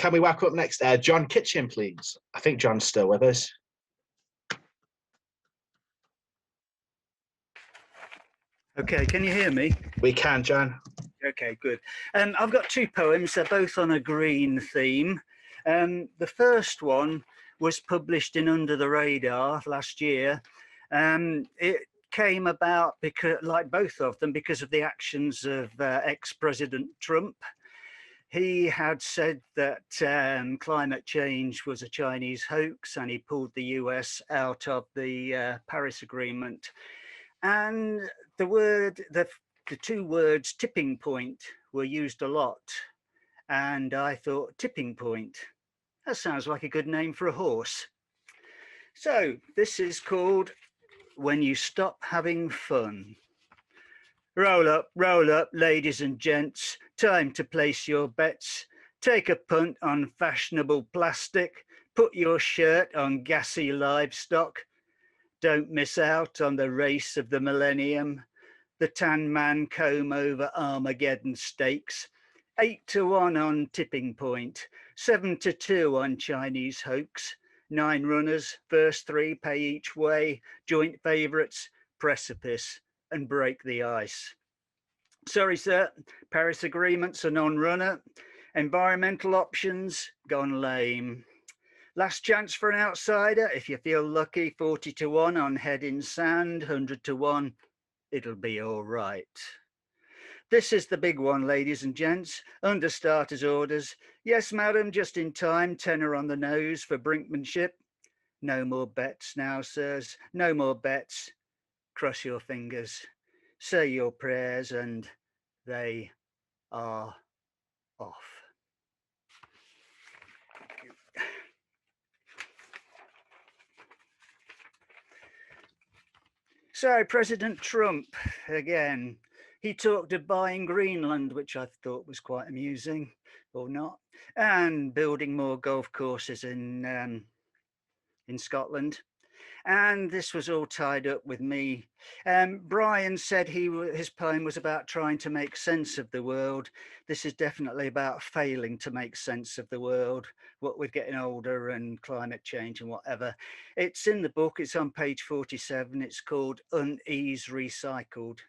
Can we welcome up next John Kitchen, please? I think John's still with us. Okay, can you hear me? We can, John. Okay, good. I've got two poems. They're both on a green theme. The first one was published in Under the Radar last year. It came about because, like both of them, because of the actions of ex-President Trump. He had said that climate change was a Chinese hoax, and he pulled the US out of the Paris Agreement. And the two words tipping point were used a lot. And I thought, tipping point, that sounds like a good name for a horse. So this is called When You Stop Having Fun. Roll up, ladies and gents. Time to place your bets. Take a punt on fashionable plastic. Put your shirt on gassy livestock. Don't miss out on the race of the millennium. The tan man comb over Armageddon stakes. 8-1 on tipping point. 7-2 on Chinese hoax. 9 runners, first 3 pay each way. Joint favourites, precipice and break the ice. Sorry, sir, Paris Agreement's a non-runner. Environmental options gone lame. Last chance for an outsider. If you feel lucky, 40-1 on head in sand, 100-1, it'll be all right. This is the big one, ladies and gents. Under starters orders. Yes, madam, just in time. Tenner on the nose for brinkmanship. No more bets now, sirs. No more bets. Cross your fingers. Say your prayers, and they are off. So President Trump, again, he talked of buying Greenland, which I thought was quite amusing, or not, and building more golf courses in Scotland. And this was all tied up with me. Brian said his poem was about trying to make sense of the world. This is definitely about failing to make sense of the world, what with getting older and climate change and whatever. It's in the book, it's on page 47. It's called Unease Recycled.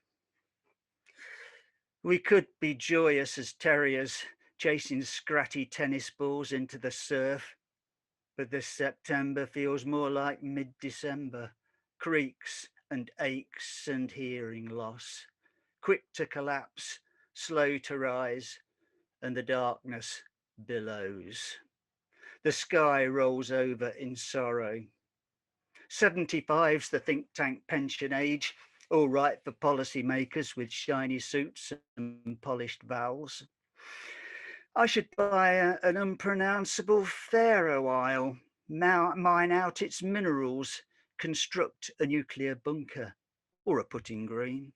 We could be joyous as terriers, chasing scratty tennis balls into the surf. But this September feels more like mid-December. Creaks and aches and hearing loss. Quick to collapse, slow to rise, and the darkness billows. The sky rolls over in sorrow. 75's the think tank pension age, all right for policymakers with shiny suits and polished vowels. I should buy an unpronounceable Pharaoh Isle, mine out its minerals, construct a nuclear bunker or a putting green.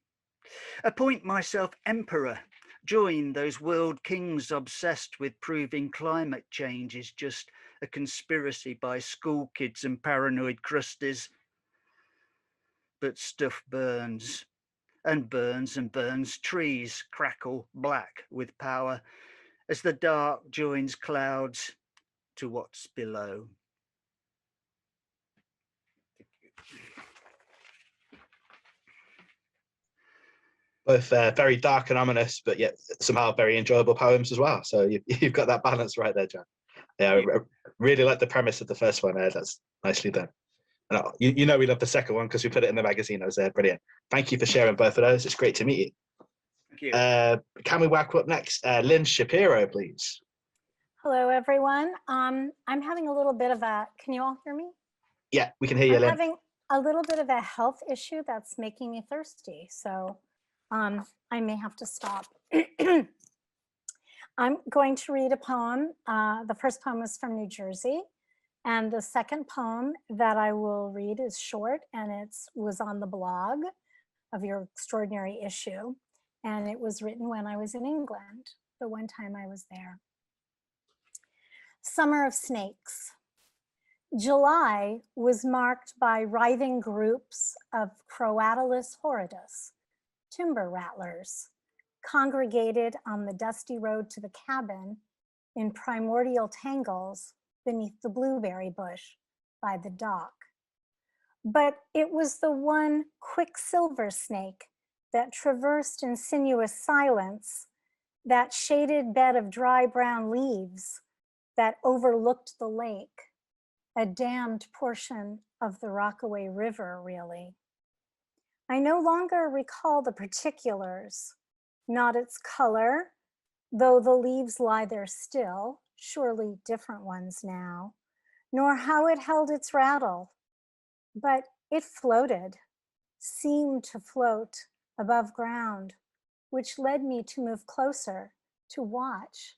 Appoint myself emperor, join those world kings obsessed with proving climate change is just a conspiracy by school kids and paranoid crusties. But stuff burns and burns and burns. Trees crackle black with power as the dark joins clouds to what's below. Both very dark and ominous, but yet somehow very enjoyable poems as well. So you've got that balance right there, John. Yeah, I really like the premise of the first one. That's nicely done. And you know we love the second one because we put it in the magazine. I was there, brilliant. Thank you for sharing both of those. It's great to meet you. Thank you. Can we welcome up next Lynne Shapiro, please? Hello, everyone. I'm having a little bit of a, can you all hear me? Yeah, we can hear you, Lynne. I'm having a little bit of a health issue that's making me thirsty. So I may have to stop. I'm going to read a poem. The first poem is from New Jersey. And the second poem that I will read is short, and it was on the blog of your extraordinary issue. And it was written when I was in England, the one time I was there. Summer of Snakes. July was marked by writhing groups of Crotalus horridus, timber rattlers, congregated on the dusty road to the cabin in primordial tangles beneath the blueberry bush by the dock. But it was the one quicksilver snake that traversed in sinuous silence that shaded bed of dry brown leaves that overlooked the lake, a dammed portion of the Rockaway River, really. I no longer recall the particulars, not its color, though the leaves lie there still, surely different ones now, nor how it held its rattle, but it floated, seemed to float above ground, which led me to move closer, to watch,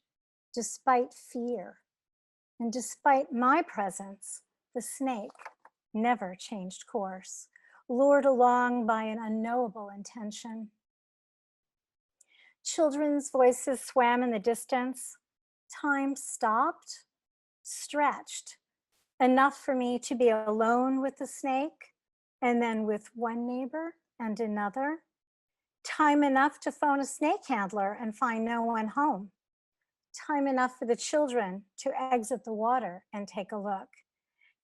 despite fear. And despite my presence, the snake never changed course, lured along by an unknowable intention. Children's voices swam in the distance. Time stopped, stretched, enough for me to be alone with the snake, and then with one neighbor and another. Time enough to phone a snake handler and find no one home. Time enough for the children to exit the water and take a look.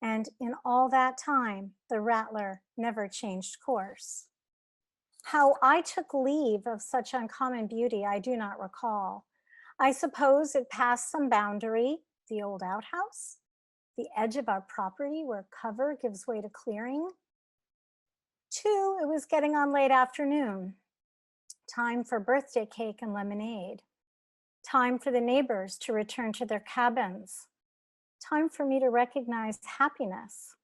And in all that time, the rattler never changed course. How I took leave of such uncommon beauty, I do not recall. I suppose it passed some boundary, the old outhouse, the edge of our property where cover gives way to clearing. 2, it was getting on late afternoon. Time for birthday cake and lemonade. Time for the neighbors to return to their cabins. Time for me to recognize happiness.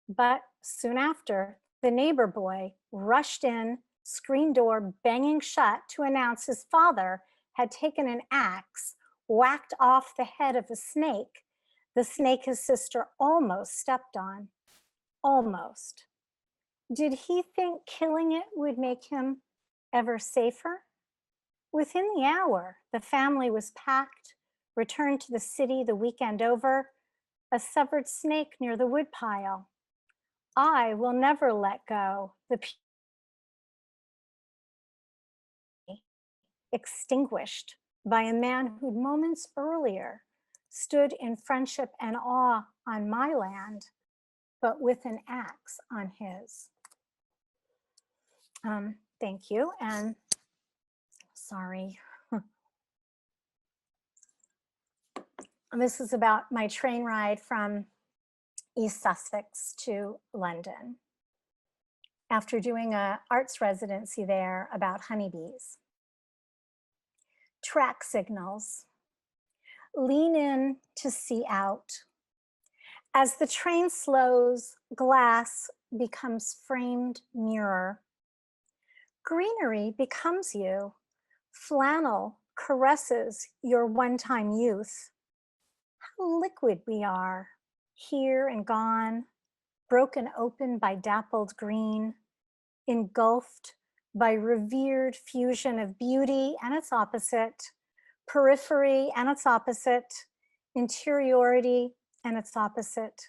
But soon after, the neighbor boy rushed in, screen door banging shut, to announce his father had taken an axe, whacked off the head of a snake, the snake his sister almost stepped on. Almost. Did he think killing it would make him ever safer? Within the hour, the family was packed, returned to the city the weekend over, a severed snake near the woodpile. I will never let go. The extinguished by a man who moments earlier stood in friendship and awe on my land, but with an axe on his. Thank you, and sorry. This is about my train ride from East Sussex to London after doing an arts residency there about honeybees. Track signals. Lean in to see out. As the train slows, glass becomes framed mirror. Greenery becomes you. Flannel caresses your one-time youth. How liquid we are, here and gone, broken open by dappled green, engulfed by revered fusion of beauty and its opposite, periphery and its opposite, interiority and its opposite.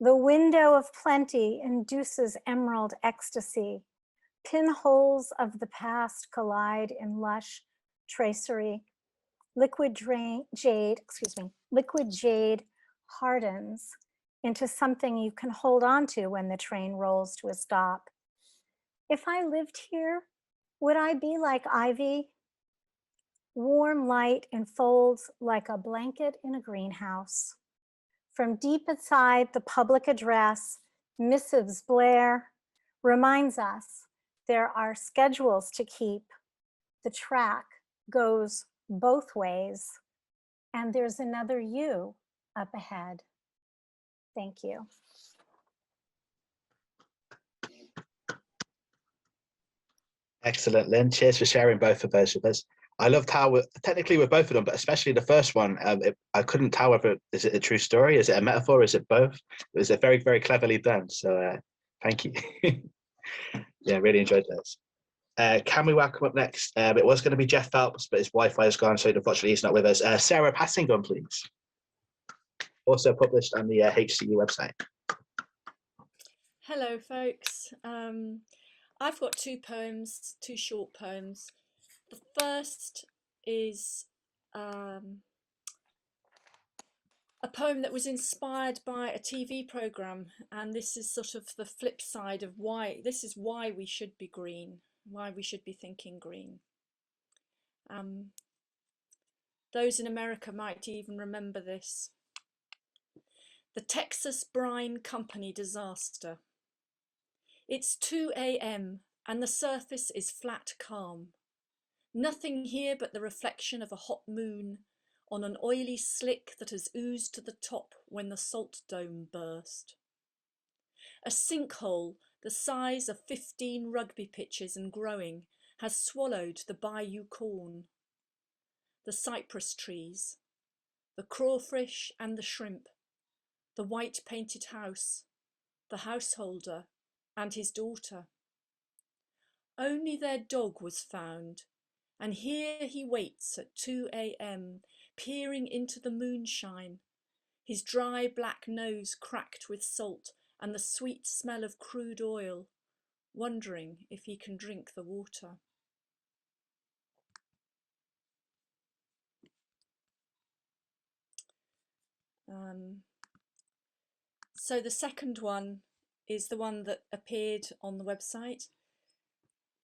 The window of plenty induces emerald ecstasy. Pinholes of the past collide in lush tracery. Liquid jade hardens into something you can hold on to when the train rolls to a stop. If I lived here, would I be like ivy? Warm light enfolds like a blanket in a greenhouse. From deep inside the public address, missives blare, reminds us there are schedules to keep. The track goes both ways, and there's another you up ahead. Thank you. Excellent, Lynn. Cheers for sharing both of those with us. I loved how technically with both of them, but especially the first one, I couldn't tell whether is it a true story, is it a metaphor, is it both? It was very, very cleverly done. So thank you. Yeah, really enjoyed those. Can we welcome up next? It was going to be Jeff Phelps, but his Wi-Fi is gone, so unfortunately he's not with us. Sarah Passingham, please. Also published on the HCE website. Hello, folks. I've got 2 poems, 2 short poems. The first is a poem that was inspired by a TV program, and this is sort of the flip side of why we should be green, why we should be thinking green. Those in America might even remember this. The Texas Brine Company disaster. It's 2 a.m. and the surface is flat calm. Nothing here but the reflection of a hot moon on an oily slick that has oozed to the top when the salt dome burst. A sinkhole the size of 15 rugby pitches and growing has swallowed the bayou corn, the cypress trees, the crawfish and the shrimp, the white painted house, the householder and his daughter. Only their dog was found, and here he waits at 2 a.m, peering into the moonshine, his dry black nose cracked with salt and the sweet smell of crude oil, wondering if he can drink the water. So the second one is the one that appeared on the website,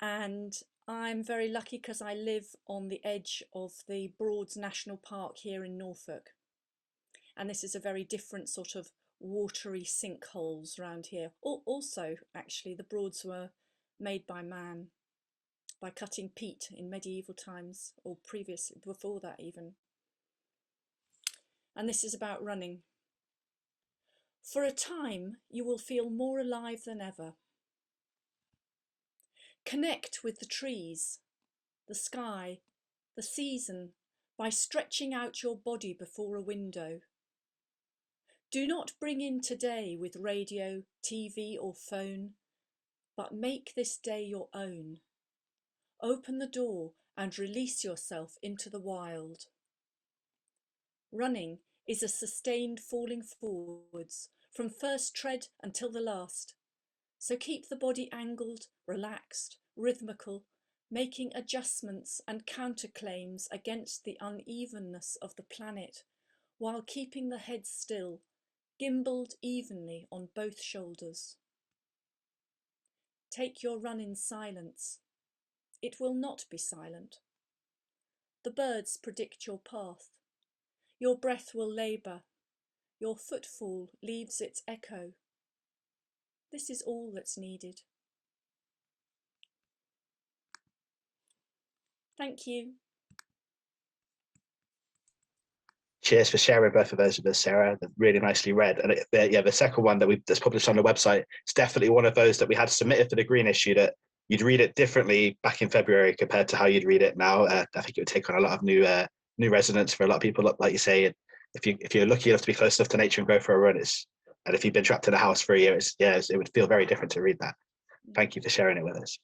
and I'm very lucky because I live on the edge of the Broads National Park here in Norfolk, and this is a very different sort of watery sinkholes around here. Also, actually, the Broads were made by man, by cutting peat in medieval times, or before that even. And this is about running. For a time, you will feel more alive than ever. Connect with the trees, the sky, the season by stretching out your body before a window. Do not bring in today with radio, TV or phone, but make this day your own. Open the door and release yourself into the wild. Running is a sustained falling forwards from first tread until the last. So keep the body angled, relaxed, rhythmical, making adjustments and counterclaims against the unevenness of the planet, while keeping the head still, gimbaled evenly on both shoulders. Take your run in silence. It will not be silent. The birds predict your path. Your breath will labour. Your footfall leaves its echo. This is all that's needed. Thank you. Cheers for sharing both of those with us, Sarah. They're really nicely read. And the second one that's published on the website, it's definitely one of those that we had submitted for the green issue, that you'd read it differently back in February compared to how you'd read it now. I think it would take on a lot of new resonance for a lot of people, like you say. If you're lucky enough to be close enough to nature and go for a run, and if you've been trapped in a house for a year, it would feel very different to read that. Thank you for sharing it with us.